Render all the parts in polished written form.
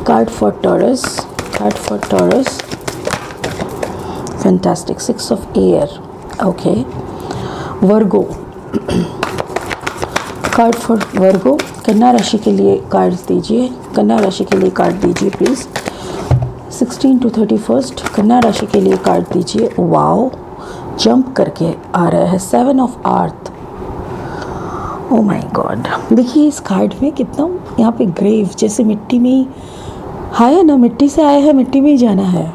Card for Taurus. Card for Taurus. Fantastic. 6 of air. Okay. Virgo. Card for Virgo. कन्या राशि के लिए card दीजिए. कन्या राशि के लिए कार्ड दीजिए प्लीज़. 16 to 31 कन्या राशि के लिए कार्ड दीजिए. वाओ, जंप करके आ रहा है. 7 of earth. O my God. देखिए इस कार्ड में कितना यहाँ पे ग्रेव, जैसे मिट्टी में ही है ना, मिट्टी से आया है, मिट्टी में ही जाना है.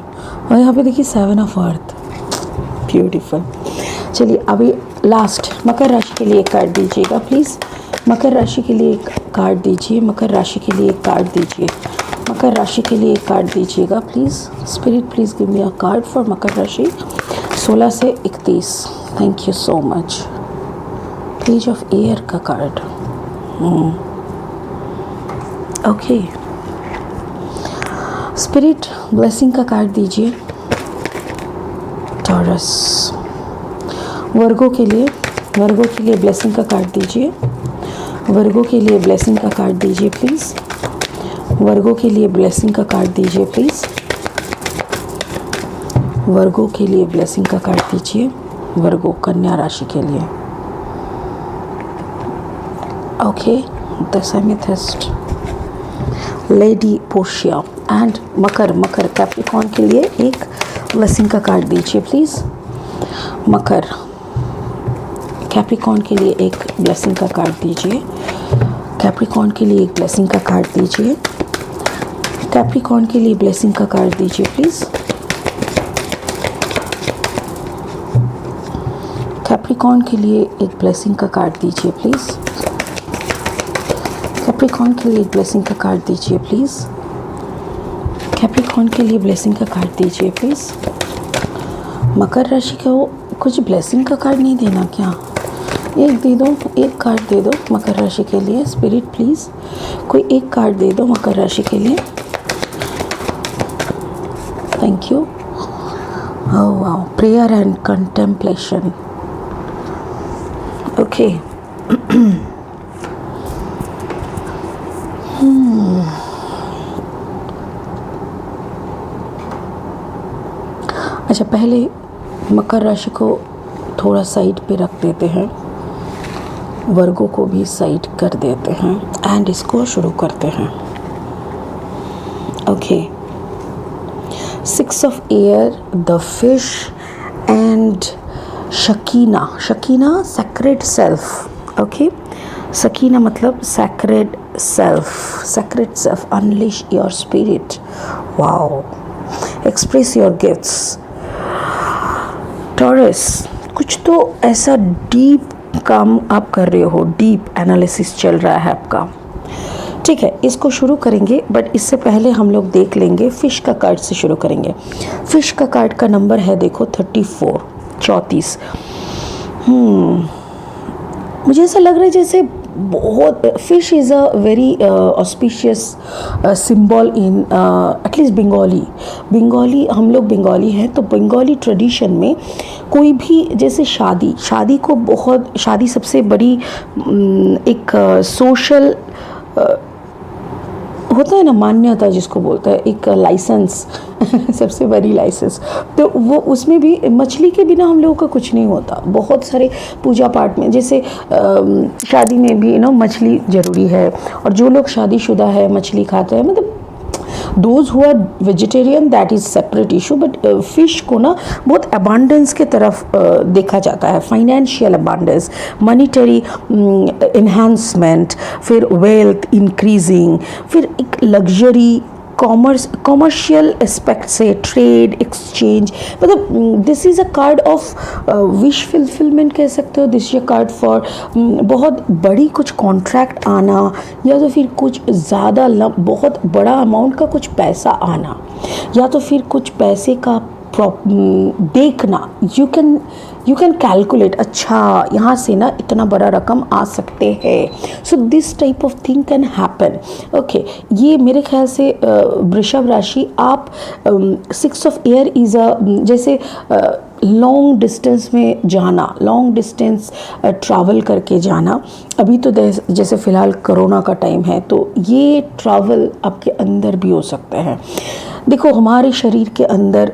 और यहाँ पे देखिए 7 of अर्थ. ब्यूटीफुल. चलिए अभी लास्ट मकर राशि के लिए एक कार्ड दीजिएगा प्लीज़. मकर राशि के लिए एक कार्ड दीजिए. मकर राशि के लिए एक कार्ड दीजिए. मकर राशि के लिए एक कार्ड दीजिएगा please. Spirit please give me a card for मकर राशि 16 से 31. Thank you so much. Page of air का कार्ड. ओके. स्पिरिट ब्लेसिंग का कार्ड दीजिए. टॉरस. वर्गो के लिए ब्लेसिंग का कार्ड दीजिए. वर्गो के लिए ब्लेसिंग का कार्ड दीजिए प्लीज़. वर्गो के लिए ब्लेसिंग का कार्ड दीजिए प्लीज़. वर्गो के लिए ब्लेसिंग का कार्ड दीजिए. वर्गो कन्या राशि के लिए. Okay. The amethyst. Lady Portia and Makar Capricorn के लिए एक ब्लेसिंग का कार्ड दीजिए प्लीज़. मकर कैप्रिकॉर्न के लिए एक ब्लेसिंग का कार्ड दीजिए. कैप्रिकॉर्न के लिए एक ब्लेसिंग का कार्ड दीजिए. कैप्रिकॉर्न के लिए ब्लेसिंग का कार्ड दीजिए प्लीज़. कैप्रिकॉर्न के लिए एक ब्लेसिंग का कार्ड दीजिए प्लीज़. कैप्रिकॉर्न के लिए एक ब्लेसिंग का कार्ड दीजिए प्लीज़. कैप्रिकॉर्न के लिए ब्लेसिंग का कार्ड दीजिए प्लीज़. मकर राशि को कुछ ब्लेसिंग का कार्ड नहीं देना क्या? एक दे दो, एक कार्ड दे दो मकर राशि के लिए. स्पिरिट प्लीज़ कोई एक कार्ड दे दो मकर राशि के लिए. Thank you. Oh wow. Prayer and contemplation. Okay. अच्छा, पहले मकर राशि को थोड़ा साइड पे रख देते हैं. वर्गो को भी साइड कर देते हैं एंड इसको शुरू करते हैं. Okay. 6 of air, the fish and Shekinah sacred self. Okay. Shekinah मतलब sacred self. Unleash your spirit. Wow. Express your gifts. Taurus, कुछ तो ऐसा डीप काम आप कर रहे हो, डीप एनालिसिस चल रहा है आपका. ठीक है, इसको शुरू करेंगे, बट इससे पहले हम लोग देख लेंगे फिश का कार्ड से शुरू करेंगे. फिश का कार्ड का नंबर है देखो 34. मुझे ऐसा लग रहा है जैसे बहुत fish is a very auspicious symbol in at least Bengali. हम लोग बंगाली हैं, तो बंगाली ट्रेडिशन में कोई भी जैसे शादी को बहुत, शादी सबसे बड़ी एक सोशल होता है ना, मान्यता जिसको बोलता है, एक लाइसेंस सबसे बड़ी लाइसेंस. तो वो उसमें भी मछली के बिना हम लोगों का कुछ नहीं होता. बहुत सारे पूजा पाठ में, जैसे शादी में भी मछली ज़रूरी है. और जो लोग शादीशुदा है मछली खाते हैं, मतलब those who are vegetarian that is separate issue. But fish को ना बहुत अबांडेंस के तरफ देखा जाता है. फाइनेंशियल अबांडेंस, मनीटरी इन्हांसमेंट, फिर वेल्थ इंक्रीजिंग, फिर एक लग्जरी, कॉमर्शियल एस्पेक्ट से ट्रेड, एक्सचेंज. मतलब this is a card of wish fulfilment कह सकते हो. This is a card for बहुत बड़ी कुछ कॉन्ट्रैक्ट आना, या तो फिर कुछ ज़्यादा बहुत बड़ा अमाउंट का कुछ पैसा आना, या तो फिर कुछ पैसे का देखना. यू कैन कैलकुलेट, अच्छा यहाँ से ना इतना बड़ा रकम आ सकते हैं. So this type of thing can happen. Okay. ये मेरे ख्याल से वृषभ राशि, आप 6 of एयर इज़ अ, जैसे लॉन्ग डिस्टेंस में जाना, लॉन्ग डिस्टेंस ट्रैवल करके जाना। अभी तो जैसे फ़िलहाल कोरोना का टाइम है, तो ये ट्रैवल आपके अंदर भी हो सकते हैं। देखो, हमारे शरीर के अंदर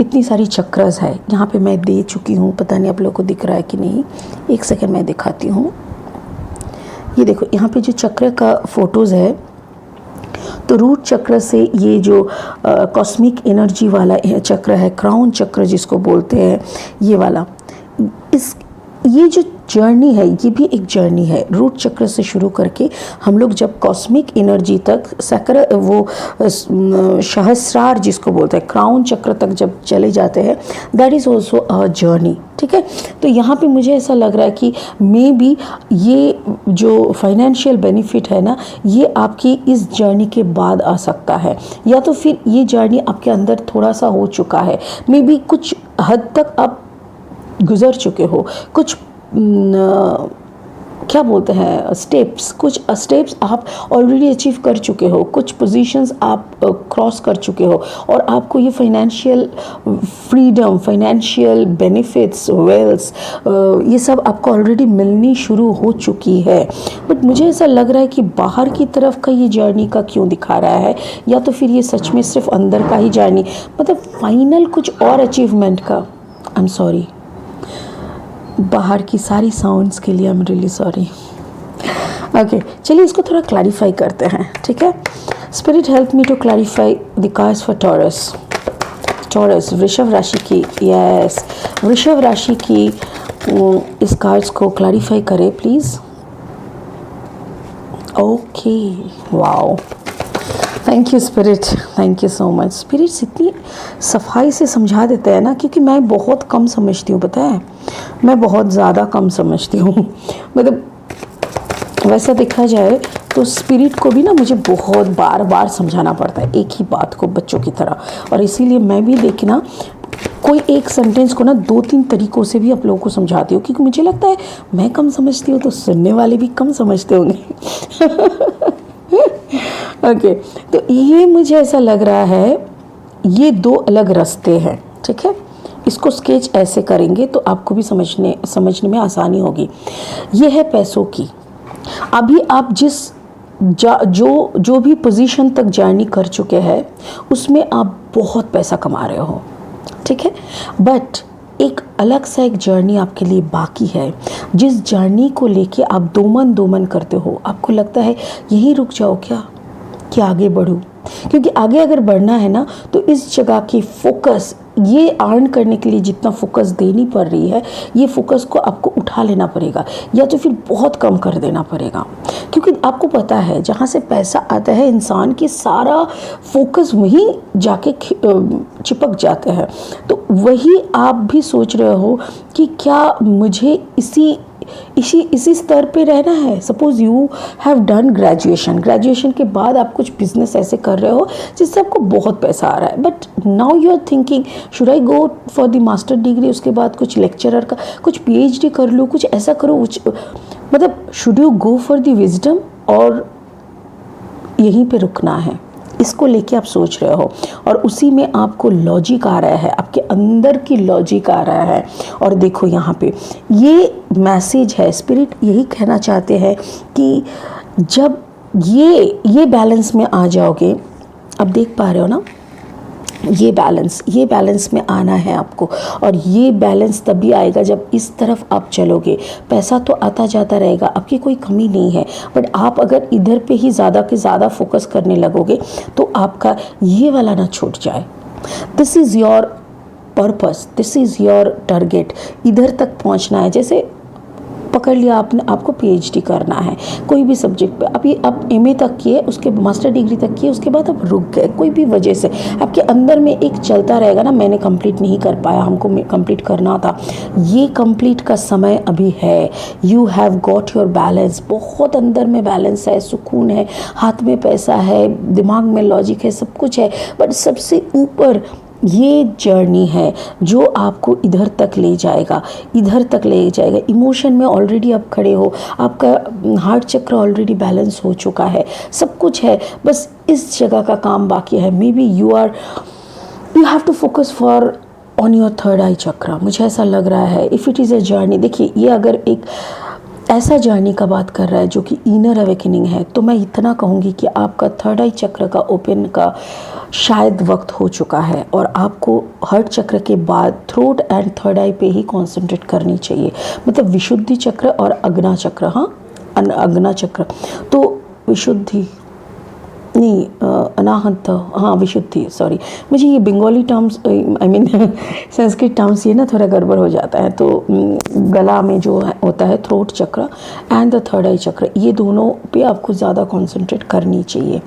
इतनी सारी चक्रस है, यहाँ पे मैं दे चुकी हूँ, पता नहीं आप लोगों को दिख रहा है कि नहीं, एक सेकंड मैं दिखाती हूँ। ये देखो, यहाँ पे जो चक्र का फोटोज़ है, तो रूट चक्र से ये जो कॉस्मिक एनर्जी वाला चक्र है, क्राउन चक्र जिसको बोलते हैं, ये वाला, ये जो जर्नी है, ये भी एक जर्नी है। रूट चक्र से शुरू करके हम लोग जब कॉस्मिक एनर्जी तक सहस्रार जिसको बोलते हैं, क्राउन चक्र तक जब चले जाते हैं, that is also a journey. ठीक है, तो यहाँ पे मुझे ऐसा लग रहा है कि मे बी ये जो फाइनेंशियल बेनिफिट है ना, ये आपकी इस जर्नी के बाद आ सकता है, या तो फिर ये जर्नी आपके अंदर थोड़ा सा हो चुका है, मे बी कुछ हद तक आप गुजर चुके हो, कुछ क्या बोलते हैं स्टेप्स, कुछ स्टेप्स आप ऑलरेडी अचीव कर चुके हो, कुछ पोजीशंस आप क्रॉस कर चुके हो, और आपको ये financial freedom, financial benefits, wealth, ये सब आपको ऑलरेडी मिलनी शुरू हो चुकी है। बट मुझे ऐसा लग रहा है कि बाहर की तरफ का ये जर्नी का क्यों दिखा रहा है, या तो फिर ये सच में सिर्फ अंदर का ही जर्नी, मतलब फाइनल कुछ और अचीवमेंट का। आई एम सॉरी, बाहर की सारी साउंड्स के लिए I am really sorry. Okay, चलिए इसको थोड़ा क्लैरिफाई करते हैं। ठीक है, spirit help me to clarify the cards for Taurus. Taurus, वृषभ राशि की, यस, वृषभ राशि की इस कार्ड्स को क्लैरिफाई करें please. Okay, wow, thank you spirit, thank you so much. Spirits इतनी सफाई से समझा देते हैं ना, क्योंकि मैं बहुत कम समझती हूँ, पता है, मैं बहुत ज़्यादा कम समझती हूँ। मतलब वैसा देखा जाए तो स्पिरिट को भी ना मुझे बहुत बार बार समझाना पड़ता है एक ही बात को, बच्चों की तरह, और इसीलिए मैं भी देखना कोई एक सेंटेंस को ना 2-3 तरीक़ों से भी आप लोगों को समझाती हूँ, क्योंकि मुझे लगता है मैं कम समझती हूँ तो सुनने वाले भी कम समझते होंगे। ओके, तो ये मुझे ऐसा लग रहा है, ये 2 अलग रास्ते हैं। ठीक है, इसको स्केच ऐसे करेंगे तो आपको भी समझने में आसानी होगी। ये है पैसों की। अभी आप जो भी पोजीशन तक जर्नी कर चुके हैं, उसमें आप बहुत पैसा कमा रहे हो। ठीक है, बट एक अलग सा एक जर्नी आपके लिए बाकी है, जिस जर्नी को लेके आप दो मन करते हो। आपको लगता है यहीं रुक जाओ क्या, कि आगे बढ़ूं, क्योंकि आगे अगर बढ़ना है ना, तो इस जगह की फोकस, ये अर्न करने के लिए जितना फोकस देनी पड़ रही है, ये फोकस को आपको उठा लेना पड़ेगा, या तो फिर बहुत कम कर देना पड़ेगा। क्योंकि आपको पता है जहाँ से पैसा आता है, इंसान की सारा फोकस वहीं जाके चिपक जाता है। तो वही आप भी सोच रहे हो कि क्या मुझे इसी स्तर पे रहना है। Suppose you have done graduation के बाद आप कुछ बिजनेस ऐसे कर रहे हो जिससे आपको बहुत पैसा आ रहा है, but now you are thinking should I go for the master degree, उसके बाद कुछ लेक्चरर का, कुछ पीएचडी कर लूँ, कुछ ऐसा करो, मतलब should you go for the wisdom, और यहीं पे रुकना है। इसको लेके आप सोच रहे हो, और उसी में आपको लॉजिक आ रहा है, आपके अंदर की लॉजिक आ रहा है। और देखो यहाँ पे ये मैसेज है, स्पिरिट यही कहना चाहते हैं कि जब ये बैलेंस में आ जाओगे, अब देख पा रहे हो ना, ये बैलेंस में आना है आपको, और ये बैलेंस तभी आएगा जब इस तरफ आप चलोगे। पैसा तो आता जाता रहेगा, आपकी कोई कमी नहीं है, बट आप अगर इधर पे ही ज़्यादा के ज़्यादा फोकस करने लगोगे तो आपका ये वाला ना छूट जाए। This is your purpose, this is your target, इधर तक पहुंचना है। जैसे पकड़ लिया आपने, आपको पीएचडी करना है कोई भी सब्जेक्ट पे, अभी आप एमए तक किए, उसके मास्टर डिग्री तक किए, उसके बाद आप रुक गए कोई भी वजह से, आपके अंदर में एक चलता रहेगा ना, मैंने कंप्लीट नहीं कर पाया, हमको कंप्लीट करना था। ये कंप्लीट का समय अभी है। You have got your balance, बहुत अंदर में बैलेंस है, सुकून है, हाथ में पैसा है, दिमाग में लॉजिक है, सब कुछ है, बट सबसे ऊपर ये जर्नी है जो आपको इधर तक ले जाएगा, इमोशन में ऑलरेडी आप खड़े हो, आपका हार्ट चक्र ऑलरेडी बैलेंस हो चुका है, सब कुछ है, बस इस जगह का काम बाकी है। May be you have to focus for on your third eye chakra. मुझे ऐसा लग रहा है if it is a journey, देखिए ये अगर एक ऐसा जर्नी का बात कर रहा है जो कि इनर अवेकनिंग है, तो मैं इतना कहूँगी कि आपका थर्ड आई चक्र का ओपन का शायद वक्त हो चुका है और आपको हार्ट चक्र के बाद थ्रोट एंड थर्ड आई पे ही कॉन्सेंट्रेट करनी चाहिए। मतलब विशुद्धि चक्र और अग्ना चक्र, हाँ अग्ना चक्र, तो विशुद्धि नहीं अनाहत, हाँ विशुद्धि, सॉरी मुझे ये Bengali terms I mean Sanskrit terms ये ना थोड़ा गड़बड़ हो जाता है। तो गला में जो होता है थ्रोट चक्र एंड द थर्ड आई चक्र, ये दोनों पे आपको ज़्यादा कंसंट्रेट करनी चाहिए,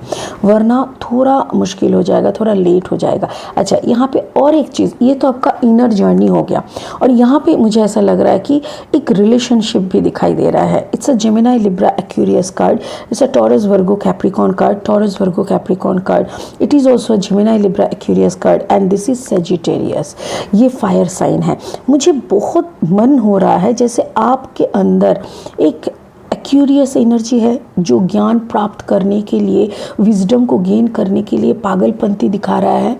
वरना थोड़ा मुश्किल हो जाएगा, थोड़ा लेट हो जाएगा। अच्छा यहाँ पे और एक चीज़, ये तो आपका इनर जर्नी हो गया, और यहाँ पे मुझे ऐसा लग रहा है कि एक रिलेशनशिप भी दिखाई दे रहा है। It's a Gemini Libra Aquarius card, it's a Taurus Virgo Capricorn card, taurus Virgo Capricorn card. It is also a Gemini Libra Aquarius card and this is Sagittarius. ये फायर साइन है। मुझे बहुत मन हो रहा है जैसे आपके अंदर एक एक्यूरियस एनर्जी है जो ज्ञान प्राप्त करने के लिए, विजडम को गेन करने के लिए पागलपंती दिखा रहा है।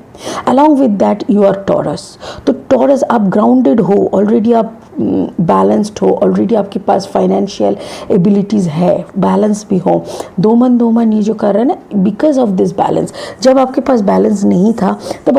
Along with that you are Taurus. तो टॉरस आप ग्राउंडेड हो ऑलरेडी, आप बैलेंस्ड हो ऑलरेडी, आपके पास फाइनेंशियल एबिलिटीज़ है, बैलेंस भी हो, दो मन ये जो कर रहे हैं ना, बिकॉज ऑफ दिस बैलेंस। जब आपके पास बैलेंस नहीं था तब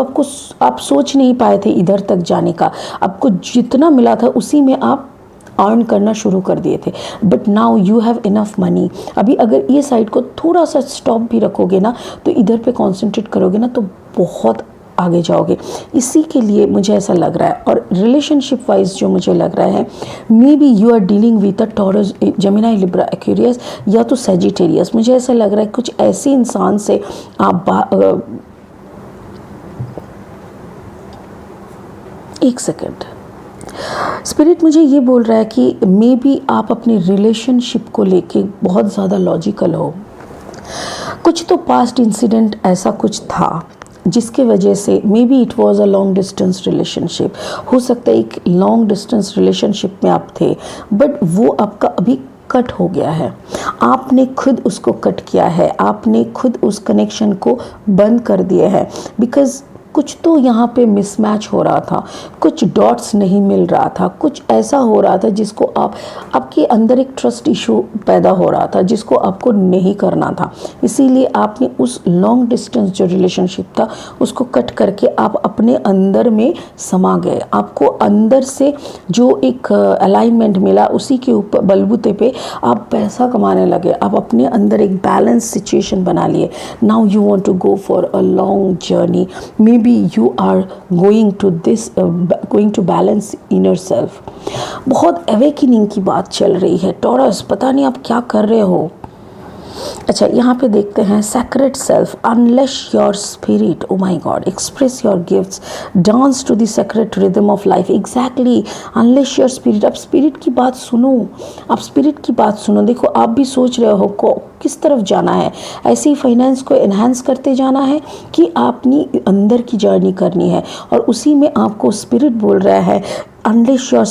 आप सोच नहीं पाए थे इधर तक जाने का, आपको जितना मिला था उसी में आप अर्न करना शुरू कर दिए थे, but now you have enough money. अभी अगर ये साइड को थोड़ा सा स्टॉप भी रखोगे ना, तो इधर पे कॉन्सेंट्रेट करोगे ना, तो बहुत आगे जाओगे। इसी के लिए मुझे ऐसा लग रहा है। और रिलेशनशिप वाइज जो मुझे लग रहा है, may be you are dealing with a Taurus, Gemini Libra Aquarius या तो सेजिटेरियस। मुझे ऐसा लग रहा है कुछ ऐसे इंसान से आप एक सेकेंड, स्पिरिट मुझे ये बोल रहा है कि मे बी आप अपने रिलेशनशिप को लेके बहुत ज़्यादा लॉजिकल हो। कुछ तो पास्ट इंसिडेंट ऐसा कुछ था जिसके वजह से, may be it was a long distance relationship, हो सकता है एक लॉन्ग डिस्टेंस रिलेशनशिप में आप थे, बट वो आपका अभी कट हो गया है, आपने खुद उसको कट किया है, आपने खुद उस कनेक्शन को बंद कर दिया है, बिकॉज कुछ तो यहाँ पे मिसमैच हो रहा था, कुछ डॉट्स नहीं मिल रहा था, कुछ ऐसा हो रहा था जिसको आपके अंदर एक ट्रस्ट इशू पैदा हो रहा था जिसको आपको नहीं करना था। इसीलिए आपने उस लॉन्ग डिस्टेंस जो रिलेशनशिप था उसको कट करके आप अपने अंदर में समा गए। आपको अंदर से जो एक अलाइनमेंट मिला उसी के ऊपर बलबूते पे आप पैसा कमाने लगे, आप अपने अंदर एक बैलेंस सिचुएशन बना लिए। Now you want to go for a long journey, may you are going to balance inner self। बहुत awakening की बात चल रही है टॉरस, पता नहीं आप क्या कर रहे हो। अच्छा यहाँ पे देखते हैं sacred self, unleash your spirit, oh my god, express your gifts, dance to the sacred rhythm of life. Exactly, unleash your spirit, आप स्पिरिट की बात सुनो, आप स्पिरिट की बात सुनो। देखो आप भी सोच रहे हो को किस तरफ जाना है, ऐसे ही फाइनेंस को एनहांस करते जाना है कि आपने अंदर की जर्नी करनी है, और उसी में आपको स्पिरिट बोल रहा है अनलिश योर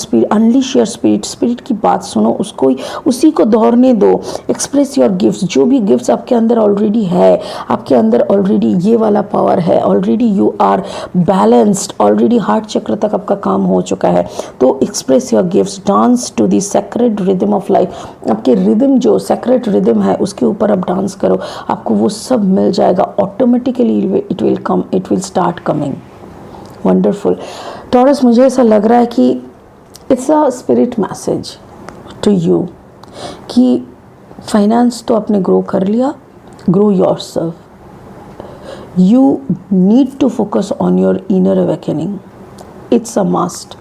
स्पिरिट, स्पिरिट की बात सुनो, उसको उसी को दौड़ने दो। एक्सप्रेस योर गिफ्ट्स, जो भी गिफ्ट्स आपके अंदर ऑलरेडी है, आपके अंदर ऑलरेडी ये वाला पावर है, already you are balanced, already heart chakra तक आपका काम हो चुका है। तो express your gifts, dance to the sacred rhythm of life. आपके रिदम जो सेक्रेड रिदम है उसके ऊपर आप डांस करो, आपको वो सब मिल जाएगा automatically, it will come, it will start coming. Wonderful Taurus, मुझे ऐसा लग रहा है कि it's a spirit message to you कि फाइनेंस तो आपने ग्रो कर लिया, grow yourself, you need to focus on your inner awakening, it's a must,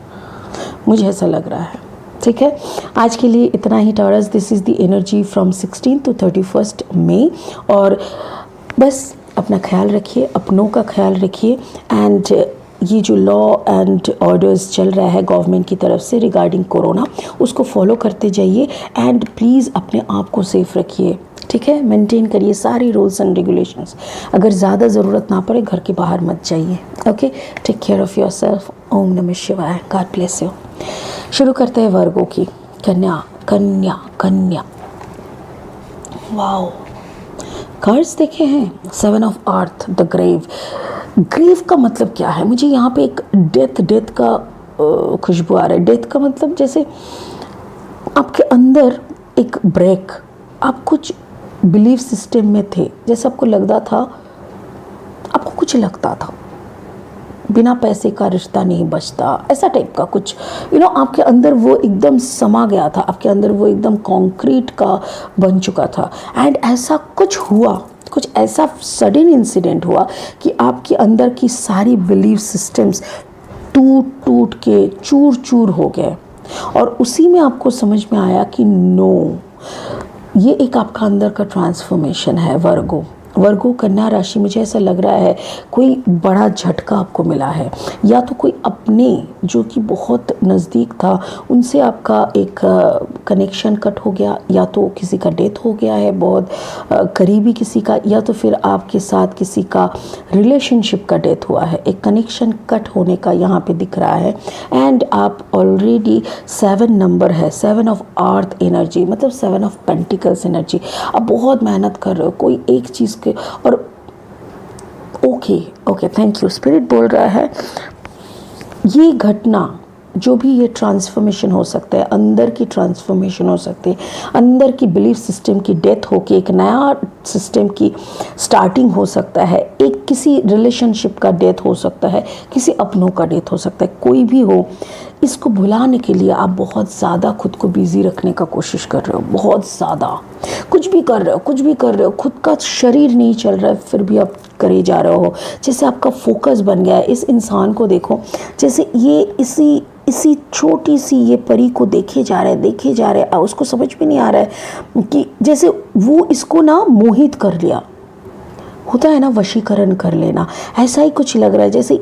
मुझे ऐसा लग रहा है। ठीक है, आज के लिए इतना ही Taurus. This is the energy from 16 to 31 May. और बस अपना ख्याल रखिए, अपनों का ख्याल रखिए, एंड ये जो लॉ एंड ऑर्डर्स चल रहा है गवर्नमेंट की तरफ से रिगार्डिंग कोरोना, उसको फॉलो करते जाइए, एंड प्लीज़ अपने आप को सेफ रखिए। ठीक है, मेंटेन करिए सारी रूल्स एंड रेगुलेशंस। अगर ज़्यादा ज़रूरत ना पड़े घर के बाहर मत जाइए। Okay, take care of yourself. ओम नमः शिवाय, गॉड ब्लेस यू। शुरू करते हैं वर्गों की। कन्या कन्या कन्या, वाओ, कार्ड्स देखे हैं, 7 of Earth, the grave, grieve का मतलब क्या है? मुझे यहाँ पे एक डेथ का खुशबू आ रहा है। डेथ का मतलब जैसे आपके अंदर एक ब्रेक, आप कुछ बिलीफ सिस्टम में थे, जैसे आपको लगता था, आपको कुछ लगता था बिना पैसे का रिश्ता नहीं बचता, ऐसा टाइप का कुछ आपके अंदर वो एकदम समा गया था, आपके अंदर वो एकदम कंक्रीट का बन चुका था। एंड ऐसा कुछ हुआ, कुछ ऐसा सडन इंसिडेंट हुआ कि आपके अंदर की सारी बिलीफ सिस्टम्स टूट टूट के चूर चूर हो गए। और उसी में आपको समझ में आया कि नो, ये एक आपका अंदर का ट्रांसफॉर्मेशन है। वर्गो कन्या राशि, मुझे ऐसा लग रहा है कोई बड़ा झटका आपको मिला है, या तो कोई अपने जो कि बहुत नज़दीक था उनसे आपका एक कनेक्शन कट हो गया, या तो किसी का डेथ हो गया है बहुत करीबी किसी का, या तो फिर आपके साथ किसी का रिलेशनशिप का डेथ हुआ है। एक कनेक्शन कट होने का यहाँ पे दिख रहा है। एंड आप ऑलरेडी 7 नंबर है, 7 ऑफ अर्थ एनर्जी, मतलब 7 ऑफ पेंटिकल्स एनर्जी। आप बहुत मेहनत कर रहे हो कोई एक चीज़ के, और ओके थैंक यू। स्पिरिट बोल रहा है ये घटना, जो भी ये ट्रांसफॉर्मेशन हो सकता है, अंदर की ट्रांसफॉर्मेशन हो सकती है, अंदर की बिलीफ सिस्टम की डेथ होके एक नया सिस्टम की स्टार्टिंग हो सकता है, एक किसी रिलेशनशिप का डेथ हो सकता है, किसी अपनों का डेथ हो सकता है, कोई भी हो। इसको भुलाने के लिए आप बहुत ज़्यादा खुद को बिजी रखने का कोशिश कर रहे हो, बहुत ज़्यादा कुछ भी कर रहे हो, खुद का शरीर नहीं चल रहा है फिर भी आप करे जा रहे हो। जैसे आपका फोकस बन गया है। इस इंसान को देखो, जैसे ये इसी छोटी सी ये परी को देखे जा रहे हैं, उसको समझ में नहीं आ रहा है कि जैसे वो इसको ना मोहित कर लिया, होता है ना वशीकरण कर लेना, ऐसा ही कुछ लग रहा है। जैसे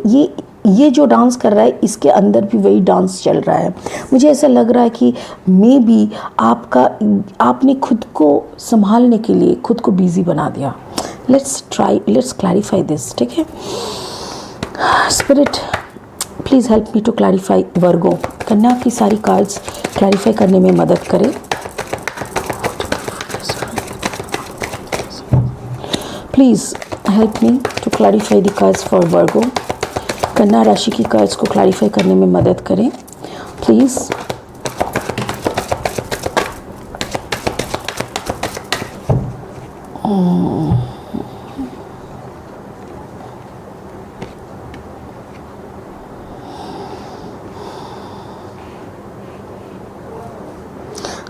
ये जो डांस कर रहा है इसके अंदर भी वही डांस चल रहा है। मुझे ऐसा लग रहा है कि मे बी आपने खुद को संभालने के लिए खुद को बिजी बना दिया। लेट्स क्लैरिफाई दिस, ठीक है? Spirit please help me to clarify Virgo. कन्या की सारी कार्ड्स क्लैरिफाई करने में मदद करें। Please help me to clarify the cards for Virgo. कन्या राशि की कार्ड्स को क्लैरिफाई करने में मदद करें प्लीज़।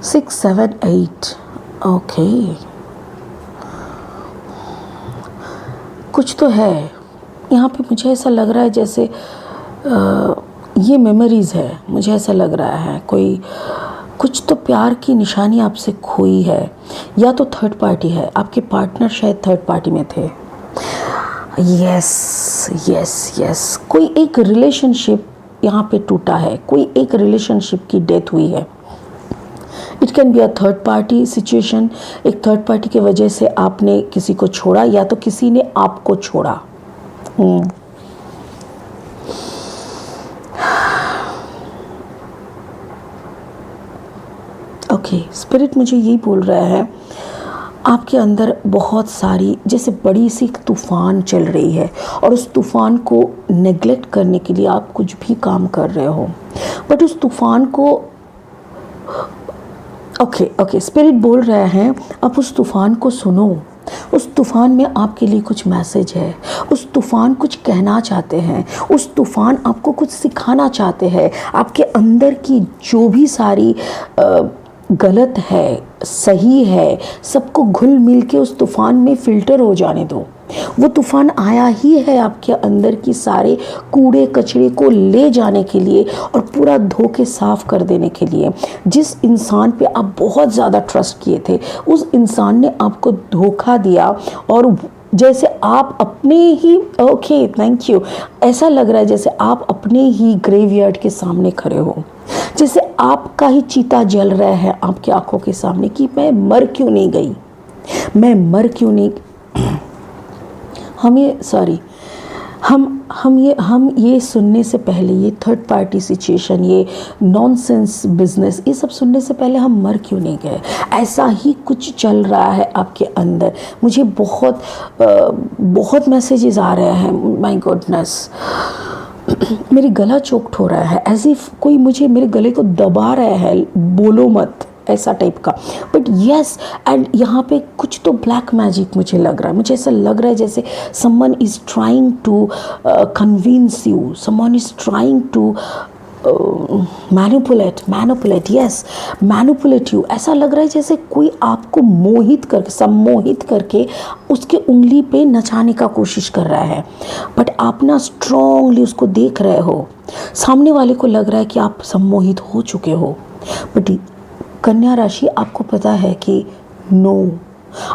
सिक्स 7 8 ओके, कुछ तो है यहाँ पे। मुझे ऐसा लग रहा है जैसे ये मेमोरीज़ है, मुझे ऐसा लग रहा है कोई कुछ तो प्यार की निशानी आपसे खोई है, या तो थर्ड पार्टी है, आपके पार्टनर शायद थर्ड पार्टी में थे। यस, कोई एक रिलेशनशिप यहाँ पे टूटा है, कोई एक रिलेशनशिप की डेथ हुई है। It can be a third party situation. एक थर्ड पार्टी की वजह से आपने किसी को छोड़ा, या तो किसी ने आपको छोड़ा। ओके, स्पिरिट मुझे यही बोल रहा है आपके अंदर बहुत सारी जैसे बड़ी सी तूफ़ान चल रही है, और उस तूफ़ान को नेग्लेक्ट करने के लिए आप कुछ भी काम कर रहे हो, बट उस तूफ़ान को ओके स्पिरिट बोल रहे हैं आप उस तूफ़ान को सुनो। उस तूफ़ान में आपके लिए कुछ मैसेज है, उस तूफ़ान कुछ कहना चाहते हैं, उस तूफ़ान आपको कुछ सिखाना चाहते हैं। आपके अंदर की जो भी सारी गलत है, सही है, सबको घुल मिल के उस तूफ़ान में फ़िल्टर हो जाने दो। वो तूफ़ान आया ही है आपके अंदर की सारे कूड़े कचरे को ले जाने के लिए और पूरा धो के साफ़ कर देने के लिए। जिस इंसान पे आप बहुत ज़्यादा ट्रस्ट किए थे, उस इंसान ने आपको धोखा दिया, और जैसे आप अपने ही थैंक यू, ऐसा लग रहा है जैसे आप अपने ही ग्रेवयार्ड के सामने खड़े हो, जैसे आपका ही चीता जल रहा है आपकी आंखों के सामने कि मैं मर क्यों नहीं गई, मैं मर क्यों नहीं। हम ये सुनने से पहले, ये थर्ड पार्टी सिचुएशन, ये नॉनसेंस बिजनेस, ये सब सुनने से पहले हम मर क्यों नहीं गए? ऐसा ही कुछ चल रहा है आपके अंदर। मुझे बहुत मैसेजेस आ रहे हैं। माय गॉडनेस, मेरी गला चोक्ड हो रहा है, एज इफ कोई मुझे मेरे गले को दबा रहा है, बोलो मत, ऐसा टाइप का। बट यस, एंड यहाँ पे कुछ तो ब्लैक मैजिक मुझे लग रहा है, मुझे ऐसा लग रहा है जैसे someone is trying to convince you, someone is trying to manipulate yes, manipulate you. ऐसा लग रहा है जैसे कोई आपको मोहित करके, सम्मोहित करके उसके उंगली पे नचाने का कोशिश कर रहा है, बट आप ना स्ट्रांगली उसको देख रहे हो, सामने वाले को लग रहा है कि आप सम्मोहित हो चुके हो। बट कन्या राशि, आपको पता है कि नो,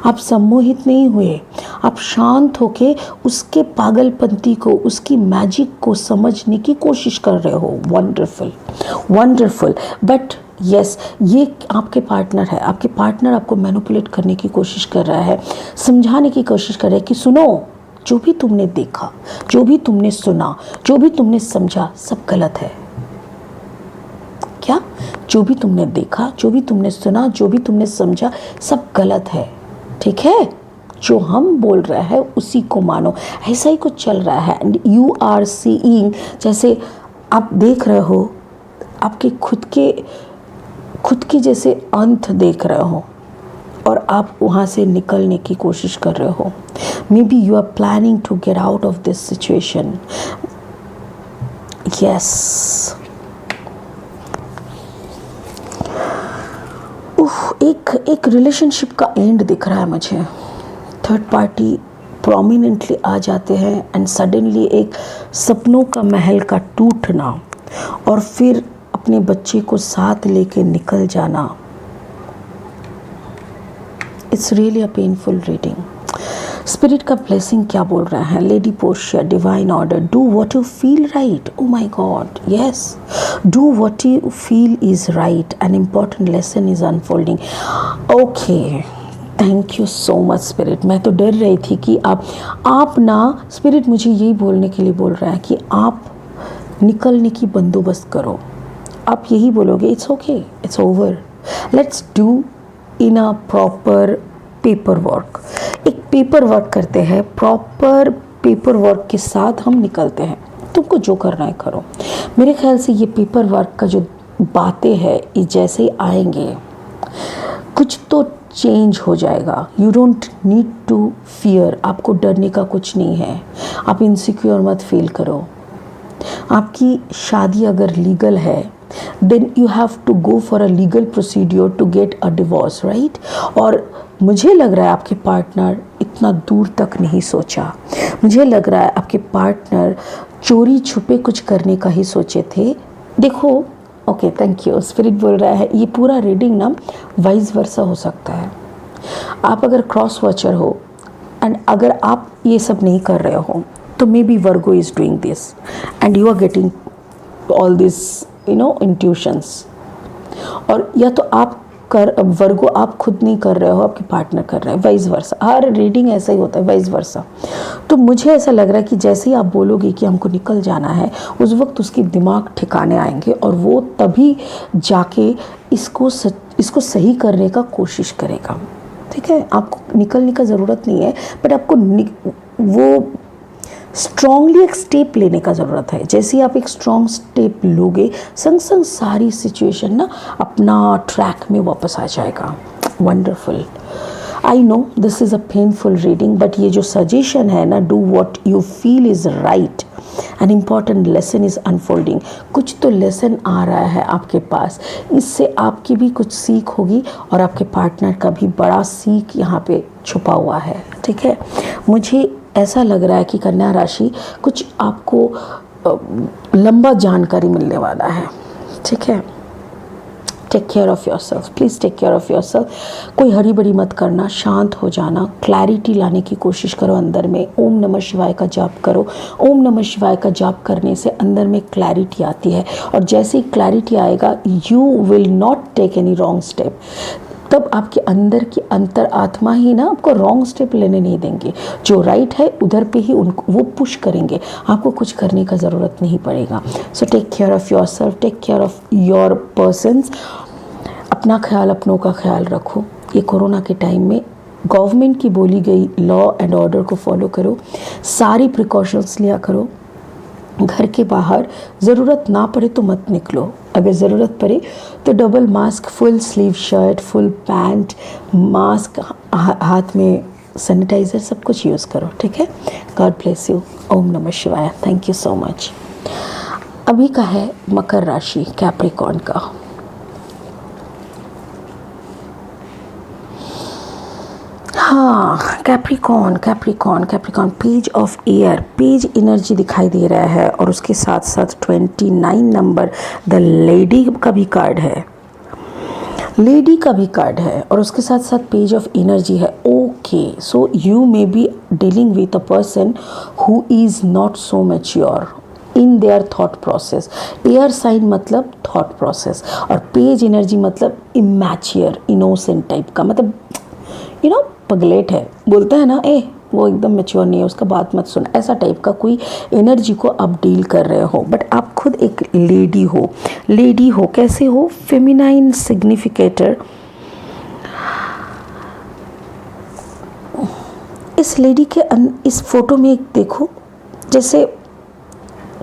आप सम्मोहित नहीं हुए, आप शांत होके उसके पागलपंती को, उसकी मैजिक को समझने की कोशिश कर रहे हो। Wonderful, wonderful. बट यस, ये आपके पार्टनर है, आपके पार्टनर आपको मैनिपुलेट करने की कोशिश कर रहा है, समझाने की कोशिश कर रहा है कि सुनो, जो भी तुमने देखा, जो भी तुमने सुना, जो भी तुमने समझा, सब गलत है। क्या? जो भी तुमने देखा, जो भी तुमने सुना, जो भी तुमने समझा, सब गलत है, ठीक है? जो हम बोल रहे हैं उसी को मानो। ऐसा ही कुछ चल रहा है। एंड यू आर सीइंग, जैसे आप देख रहे हो आपके खुद के जैसे अंत देख रहे हो, और आप वहाँ से निकलने की कोशिश कर रहे हो। May be you are planning to get out of this situation. Yes, एक रिलेशनशिप का एंड दिख रहा है मुझे। थर्ड पार्टी प्रोमिनेंटली आ जाते हैं एंड सडनली एक सपनों का महल का टूटना, और फिर अपने बच्चे को साथ लेके निकल जाना। It's really a painful reading. Spirit का ब्लेसिंग क्या बोल रहा है? Lady Portia, divine order, do what you feel right. O my God, yes, do what you feel is right, an important lesson is unfolding. Okay, thank you so much spirit. मैं तो डर रही थी कि आप ना, स्पिरिट मुझे यही बोलने के लिए बोल रहा है कि आप निकलने की बंदोबस्त करो। आप यही बोलोगे, it's okay, it's over, let's do in a proper paper work. एक पेपर वर्क करते हैं, प्रॉपर पेपर वर्क के साथ हम निकलते हैं। तुमको जो करना है करो। मेरे ख्याल से ये पेपर वर्क का जो बातें हैं, ये जैसे ही आएंगे कुछ तो चेंज हो जाएगा। You don't need to fear, आपको डरने का कुछ नहीं है। आप इनसिक्योर मत फील करो। आपकी शादी अगर लीगल है, then you have to go for a legal procedure to get a divorce, right? और मुझे लग रहा है आपके पार्टनर इतना दूर तक नहीं सोचा। मुझे लग रहा है आपके पार्टनर चोरी छुपे कुछ करने का ही सोचे थे। देखो, ओके, थैंक यू। स्पिरिट बोल रहा है ये पूरा रीडिंग ना वाइस वर्सा हो सकता है। आप अगर क्रॉस वॉचर हो एंड अगर आप ये सब नहीं कर रहे हो, तो maybe Virgo is doing this and you are getting all this intuitions. और या तो आप वर्गो आप खुद नहीं कर रहे हो, आपके पार्टनर कर रहे हैं, वाइस वर्सा। हर रीडिंग ऐसा ही होता है, वाइस वर्सा। तो मुझे ऐसा लग रहा है कि जैसे ही आप बोलोगे कि हमको निकल जाना है, उस वक्त उसकी दिमाग ठिकाने आएंगे और वो तभी जाके इसको सही करने का कोशिश करेगा। ठीक है, आपको निकलने का ज़रूरत नहीं है, बट आपको वो स्ट्रॉन्गली एक स्टेप लेने का ज़रूरत है। जैसे ही आप एक स्ट्रॉन्ग स्टेप लोगे, संग संग सारी सिचुएशन ना अपना ट्रैक में वापस आ जाएगा। Wonderful. I know this is a painful reading, but ये जो सजेशन है ना, do what you feel is right, an important lesson is unfolding. कुछ तो लेसन आ रहा है आपके पास, इससे आपकी भी कुछ सीख होगी और आपके पार्टनर का भी बड़ा सीख यहाँ पे छुपा हुआ है। ठीक है, मुझे ऐसा लग रहा है कि कन्या राशि कुछ आपको लंबा जानकारी मिलने वाला है। ठीक है, take care of yourself, please take care of yourself. कोई हरी बड़ी मत करना, शांत हो जाना, क्लैरिटी लाने की कोशिश करो अंदर में। ओम नमः शिवाय का जाप करो। ओम नमः शिवाय का जाप करने से अंदर में क्लैरिटी आती है, और जैसे ही क्लैरिटी आएगा, you will not take any wrong step. तब आपके अंदर की अंतर आत्मा ही ना आपको रॉन्ग स्टेप लेने नहीं देंगे। जो राइट है उधर पे ही उनको वो पुश करेंगे, आपको कुछ करने का ज़रूरत नहीं पड़ेगा। So take care of yourself, take care of your persons. अपना ख्याल, अपनों का ख्याल रखो। ये कोरोना के टाइम में गवर्नमेंट की बोली गई लॉ एंड ऑर्डर को फॉलो करो, सारी प्रिकॉशंस लिया करो। घर के बाहर ज़रूरत ना पड़े तो मत निकलो, अगर ज़रूरत पड़े तो double mask, full sleeve shirt, full pant, mask, हाथ में सैनिटाइज़र, सब कुछ यूज़ करो, ठीक है। God bless you. ओम नमः शिवाय। Thank you so much. अभी का है मकर राशि, कैप्रिकॉर्न का। हाँ, Capricorn page of air, page energy दिखाई दे रहा है और उसके साथ साथ 29 नंबर द लेडी का भी कार्ड है, और उसके साथ साथ पेज ऑफ एनर्जी है। Okay, so you may be dealing with a person who is not so mature in their thought process. Air sign मतलब थॉट प्रोसेस, और पेज एनर्जी मतलब इमैच्योर, इनोसेंट टाइप का, मतलब पगलेट है, बोलते हैं ना, वो एकदम मैच्योर नहीं है, उसका बात मत सुन, ऐसा टाइप का कोई एनर्जी को आप डील कर रहे हो। बट आप खुद एक लेडी हो, कैसे हो? Feminine significator. इस लेडी के इस फोटो में देखो, जैसे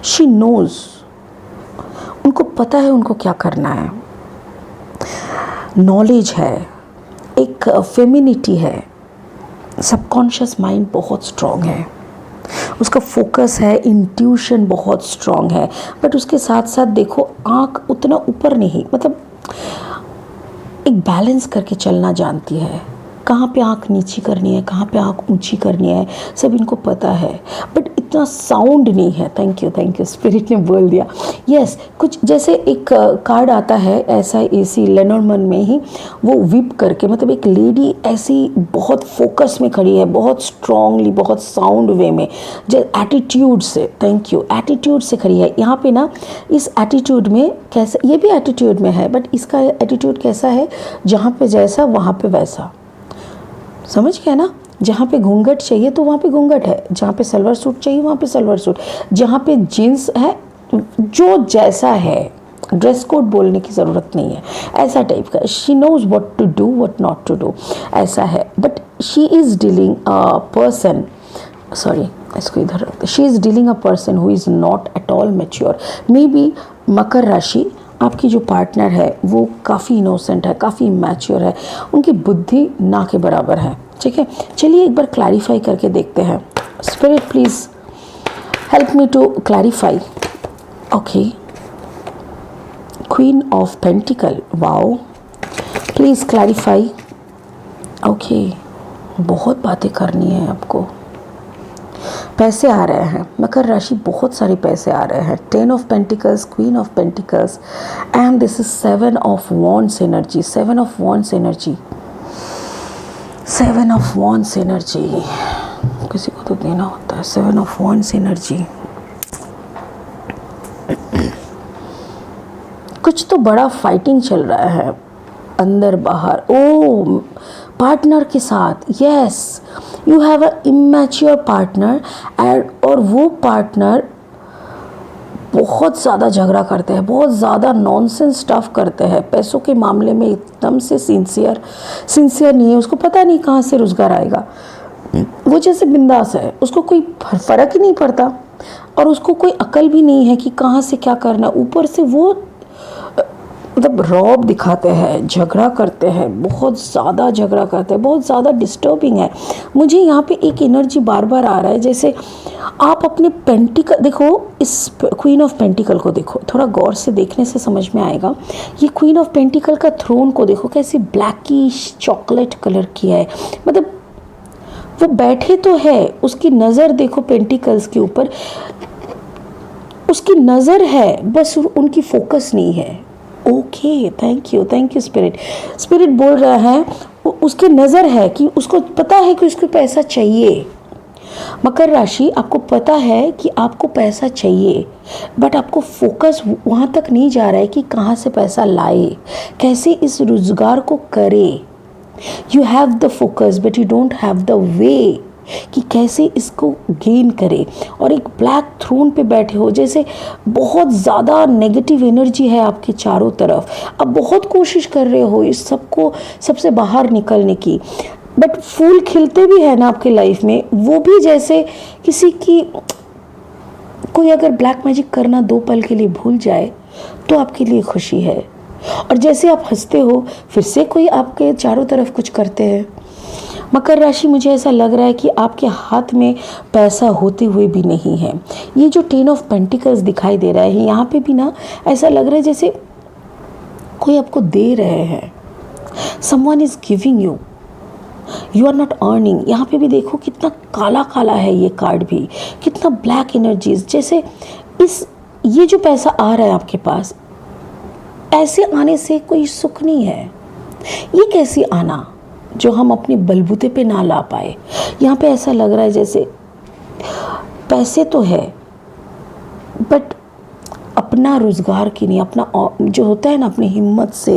शी नोज, उनको पता है उनको क्या करना है, नॉलेज है, एक फेमिनिटी है, सबकॉन्शियस माइंड बहुत स्ट्रॉन्ग है, उसका फोकस है, इंट्यूशन बहुत स्ट्रॉन्ग है। बट उसके साथ साथ देखो, आँख उतना ऊपर नहीं, मतलब एक बैलेंस करके चलना जानती है, कहाँ पे आँख नीची करनी है, कहाँ पे आँख ऊंची करनी है, सब इनको पता है। बट इतना साउंड नहीं है। थैंक यू, स्पिरिट ने बोल दिया। यस, कुछ जैसे एक कार्ड आता है ऐसा, एसी लेनोर्मन में ही, वो विप करके, मतलब एक लेडी ऐसी बहुत फोकस में खड़ी है, बहुत स्ट्रांगली, बहुत साउंड वे में, एटीट्यूड से, थैंक यू, एटीट्यूड से खड़ी है। यहाँ पे ना, इस एटीट्यूड में कैसे, ये भी एटीट्यूड में है, बट इसका एटीट्यूड कैसा है, जहाँ पे जैसा वहाँ पे वैसा, समझ गया ना। जहाँ पे घूंघट चाहिए तो वहाँ पे घूंघट है, जहाँ पे सलवार सूट चाहिए वहाँ पे सलवार सूट, जहाँ पे जीन्स है, जो जैसा है, ड्रेस कोड बोलने की ज़रूरत नहीं है, ऐसा टाइप का। She knows what to do, what not to do, ऐसा है। But she is dealing a person, sorry इसको इधर रखते, she is dealing a person who is not at all mature. Maybe मकर राशि, आपकी जो पार्टनर है वो काफ़ी इनोसेंट है, काफ़ी मैच्योर है, उनकी बुद्धि ना के बराबर है, ठीक है। चलिए एक बार क्लैरिफाई करके देखते हैं। Spirit please help me to clarify. Okay, queen of pentacle, wow, please clarify. Okay, बहुत बातें करनी है आपको। पैसे आ रहे हैं, मकर राशि, बहुत सारे पैसे आ रहे हैं। 10 of pentacles, queen of pentacles, and this is 7 of wands energy, 7 of wands energy, 7 of wands energy, किसी को तो देना होता है। 7 ऑफ वॉन्ड्स एनर्जी, कुछ तो बड़ा फाइटिंग चल रहा है अंदर बाहर, ओ पार्टनर के साथ। Yes, you have a immature partner, and और वो पार्टनर बहुत ज़्यादा झगड़ा करते हैं, बहुत ज़्यादा नॉनसेंस स्टफ करते हैं, पैसों के मामले में एकदम से सिंसियर नहीं है, उसको पता नहीं कहाँ से रोज़गार आएगा, वो जैसे बिंदास है, उसको कोई फ़र्क ही नहीं पड़ता, और उसको कोई अकल भी नहीं है कि कहाँ से क्या करना। ऊपर से वो मतलब रौब दिखाते हैं, झगड़ा करते हैं, बहुत ज़्यादा झगड़ा करते हैं, बहुत ज़्यादा डिस्टर्बिंग है। मुझे यहाँ पे एक एनर्जी बार बार आ रहा है, जैसे आप अपने पेंटिकल देखो, इस क्वीन ऑफ पेंटिकल को देखो, थोड़ा गौर से देखने से समझ में आएगा। ये क्वीन ऑफ पेंटिकल का थ्रोन को देखो, कैसी ब्लैकिश चॉकलेट कलर की है, मतलब वो बैठे तो है, उसकी नज़र देखो पेंटिकल्स के ऊपर, उसकी नज़र है, बस उनकी फोकस नहीं है। ओके, थैंक यू स्पिरिट बोल रहा है, उसकी नज़र है कि उसको पता है कि उसको पैसा चाहिए। मकर राशि, आपको पता है कि आपको पैसा चाहिए, बट आपको फोकस वहाँ तक नहीं जा रहा है कि कहाँ से पैसा लाए, कैसे इस रोजगार को करे। You have the focus but you don't have the way कि कैसे इसको गेन करे, और एक ब्लैक थ्रोन पे बैठे हो, जैसे बहुत ज़्यादा नेगेटिव एनर्जी है आपके चारों तरफ। आप बहुत कोशिश कर रहे हो इस सबको, सबसे बाहर निकलने की। बट फूल खिलते भी है ना आपके लाइफ में, वो भी जैसे किसी की, कोई अगर ब्लैक मैजिक करना 2 पल के लिए भूल जाए तो आपके लिए खुशी है। और जैसे आप हंसते हो फिर से कोई आपके चारों तरफ कुछ करते हैं। मकर राशि, मुझे ऐसा लग रहा है कि आपके हाथ में पैसा होते हुए भी नहीं है। ये जो 10 ऑफ पेंटिकल्स दिखाई दे रहा है यहाँ पे भी ना, ऐसा लग रहा है जैसे कोई आपको दे रहे हैं, someone is giving you, you are not earning. यहाँ पे भी देखो कितना काला काला है ये कार्ड भी, कितना ब्लैक एनर्जीज, जैसे ये जो पैसा आ रहा है आपके पास, ऐसे आने से कोई सुख नहीं है। ये कैसे आना जो हम अपने बलबूते पे ना ला पाए। यहाँ पे ऐसा लग रहा है जैसे पैसे तो है बट अपना रोज़गार की नहीं, अपना जो होता है ना अपनी हिम्मत से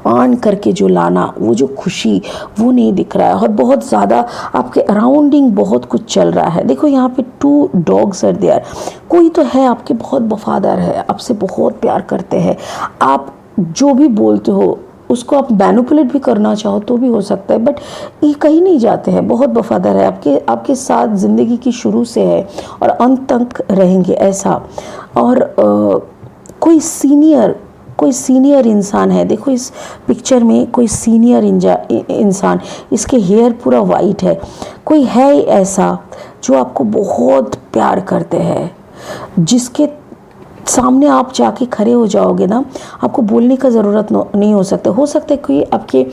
अर्न करके जो लाना, वो जो खुशी वो नहीं दिख रहा है। और बहुत ज़्यादा आपके अराउंडिंग बहुत कुछ चल रहा है। देखो यहाँ पे 2 डॉग्स आर देयर। कोई तो है आपके बहुत वफादार है, आपसे बहुत प्यार करते हैं, आप जो भी बोलते हो उसको आप मैनिपुलेट भी करना चाहो तो भी हो सकता है, बट ये कहीं नहीं जाते हैं, बहुत वफादार है, आपके साथ ज़िंदगी की शुरू से है और अंत तक रहेंगे ऐसा। और कोई सीनियर इंसान है। देखो इस पिक्चर में कोई सीनियर इंसान, इसके हेयर पूरा वाइट है। कोई है ऐसा जो आपको बहुत प्यार करते हैं, जिसके सामने आप जाके खड़े हो जाओगे ना, आपको बोलने का ज़रूरत नहीं हो सकता है कोई आपके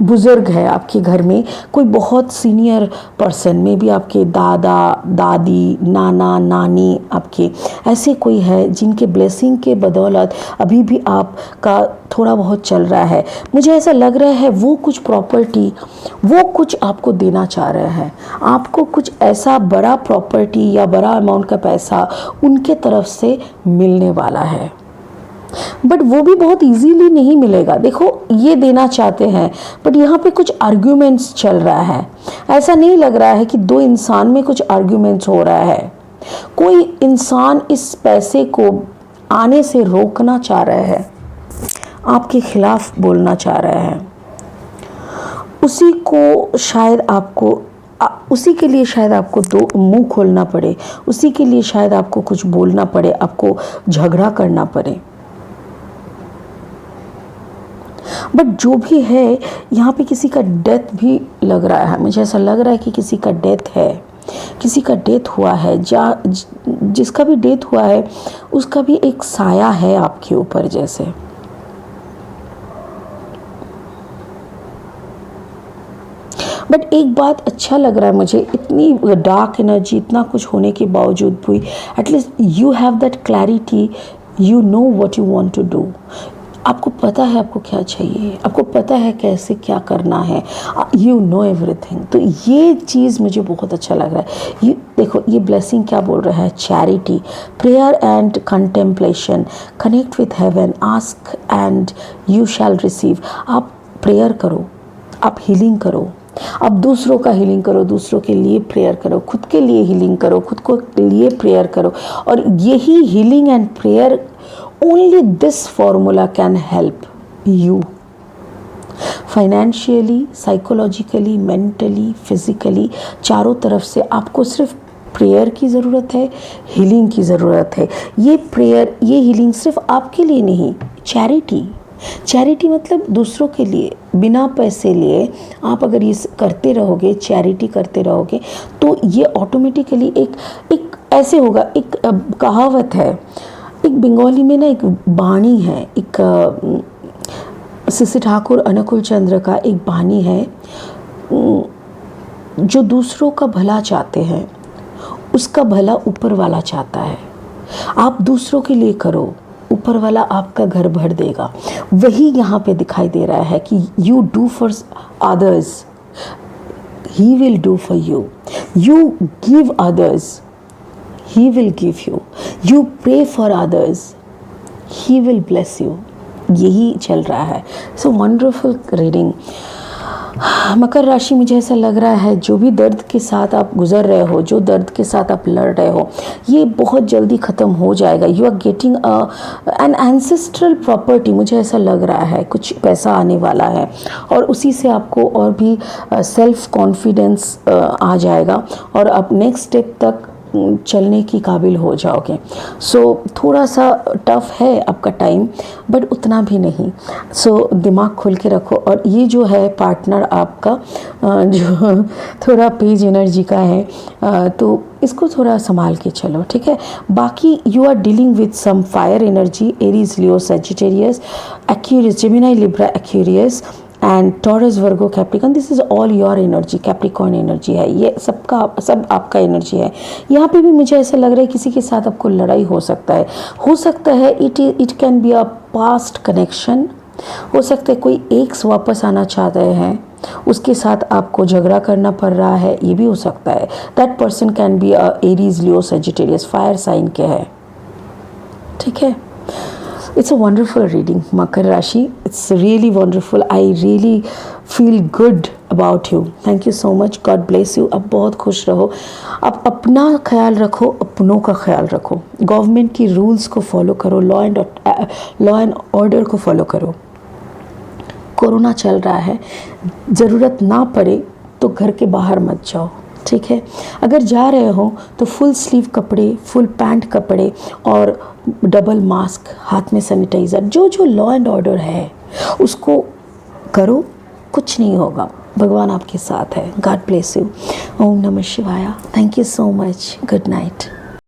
बुज़ुर्ग है आपके घर में, कोई बहुत सीनियर पर्सन में भी, आपके दादा दादी नाना नानी, आपके ऐसे कोई है जिनके ब्लेसिंग के बदौलत अभी भी आपका थोड़ा बहुत चल रहा है। मुझे ऐसा लग रहा है वो कुछ प्रॉपर्टी, वो कुछ आपको देना चाह रहे हैं, आपको कुछ ऐसा बड़ा प्रॉपर्टी या बड़ा अमाउंट का पैसा उनके तरफ से मिलने वाला है, बट वो भी बहुत इजीली नहीं मिलेगा। देखो ये देना चाहते हैं बट यहाँ पे कुछ आर्ग्यूमेंट्स चल रहा है। ऐसा नहीं लग रहा है कि 2 इंसान में कुछ आर्ग्यूमेंट्स हो रहा है। कोई इंसान इस पैसे को आने से रोकना चाह रहा है, आपके खिलाफ बोलना चाह रहा है, उसी के लिए शायद आपको 2 मुंह खोलना पड़े, उसी के लिए शायद आपको कुछ बोलना पड़े, आपको झगड़ा करना पड़े। बट जो भी है यहाँ पे किसी का डेथ भी लग रहा है। मुझे ऐसा लग रहा है कि किसी का डेथ है, किसी का डेथ हुआ है, जिसका भी डेथ हुआ है उसका भी एक साया है आपके ऊपर जैसे। बट एक बात अच्छा लग रहा है मुझे, इतनी डार्क एनर्जी, इतना कुछ होने के बावजूद भी at least you have that clarity, you know what you want to do. आपको पता है आपको क्या चाहिए, आपको पता है कैसे क्या करना है, यू नो एवरीथिंग। तो ये चीज़ मुझे बहुत अच्छा लग रहा है। ये देखो ये ब्लेसिंग क्या बोल रहा है, charity, prayer and contemplation, connect with heaven, ask and you shall receive. आप प्रेयर करो, आप हीलिंग करो, आप दूसरों का हीलिंग करो, दूसरों के लिए प्रेयर करो, खुद के लिए हीलिंग करो, खुद को लिए प्रेयर करो। और यही healing and prayer, only this formula can help you financially, psychologically, mentally, physically, चारों तरफ से। आपको सिर्फ प्रेयर की ज़रूरत है, हीलिंग की ज़रूरत है। ये प्रेयर, ये हीलिंग सिर्फ आपके लिए नहीं, चैरिटी मतलब दूसरों के लिए, बिना पैसे लिए आप अगर ये करते रहोगे, चैरिटी करते रहोगे, तो ये ऑटोमेटिकली एक ऐसे होगा। एक कहावत है, एक बंगाली में ना एक बाणी है, एक सिसी ठाकुर अनुकूल चंद्र का एक बाणी है, जो दूसरों का भला चाहते हैं उसका भला ऊपर वाला चाहता है। आप दूसरों के लिए करो, ऊपर वाला आपका घर भर देगा। वही यहाँ पे दिखाई दे रहा है कि you do for others, he will do for you. You give others, he will give you. You pray for others, he will bless you. यही चल रहा है। So wonderful reading. मकर राशि, मुझे ऐसा लग रहा है जो भी दर्द के साथ आप गुजर रहे हो, जो दर्द के साथ आप लड़ रहे हो, ये बहुत जल्दी ख़त्म हो जाएगा। You are getting an ancestral property, मुझे ऐसा लग रहा है कुछ पैसा आने वाला है और उसी से आपको और भी सेल्फ कॉन्फिडेंस आ जाएगा और आप नेक्स्ट स्टेप तक चलने की काबिल हो जाओगे। सो थोड़ा सा टफ है आपका टाइम, बट उतना भी नहीं। सो दिमाग खोल के रखो। और ये जो है पार्टनर आपका जो थोड़ा पेज एनर्जी का है, तो इसको थोड़ा संभाल के चलो, ठीक है। बाकी you are dealing with some fire energy, Aries, Leo, Sagittarius, Aquarius, Gemini, Libra, Aquarius and Taurus, Virgo, Capricorn. This is all your energy, Capricorn energy है ये, सब आपका एनर्जी है। यहाँ पे भी मुझे ऐसा लग रहा है किसी के साथ आपको लड़ाई हो सकता है। It can be a past connection, हो सकता है कोई एक्स वापस आना चाहते हैं, उसके साथ आपको झगड़ा करना पड़ रहा है, ये भी हो सकता है। That person can be a Aries, Leo, Sagittarius, fire sign के है, ठीक है। It's a wonderful reading, मकर राशि. It's really wonderful. I really feel good about you. Thank you so much. God bless you. अब बहुत खुश रहो. अब अपना ख्याल रखो, अपनों का ख्याल रखो. गवर्नमेंट की रूल्स को फॉलो करो, लॉ एंड ऑर्डर को फॉलो करो. कोरोना चल रहा है, ज़रूरत ना पड़े तो घर के बाहर मत जाओ, ठीक है। अगर जा रहे हो तो फुल स्लीव कपड़े, फुल पैंट कपड़े और डबल मास्क, हाथ में सैनिटाइज़र, जो लॉ एंड ऑर्डर है उसको करो, कुछ नहीं होगा, भगवान आपके साथ है। God bless you. ओम नमः शिवाय। Thank you so much. Good night.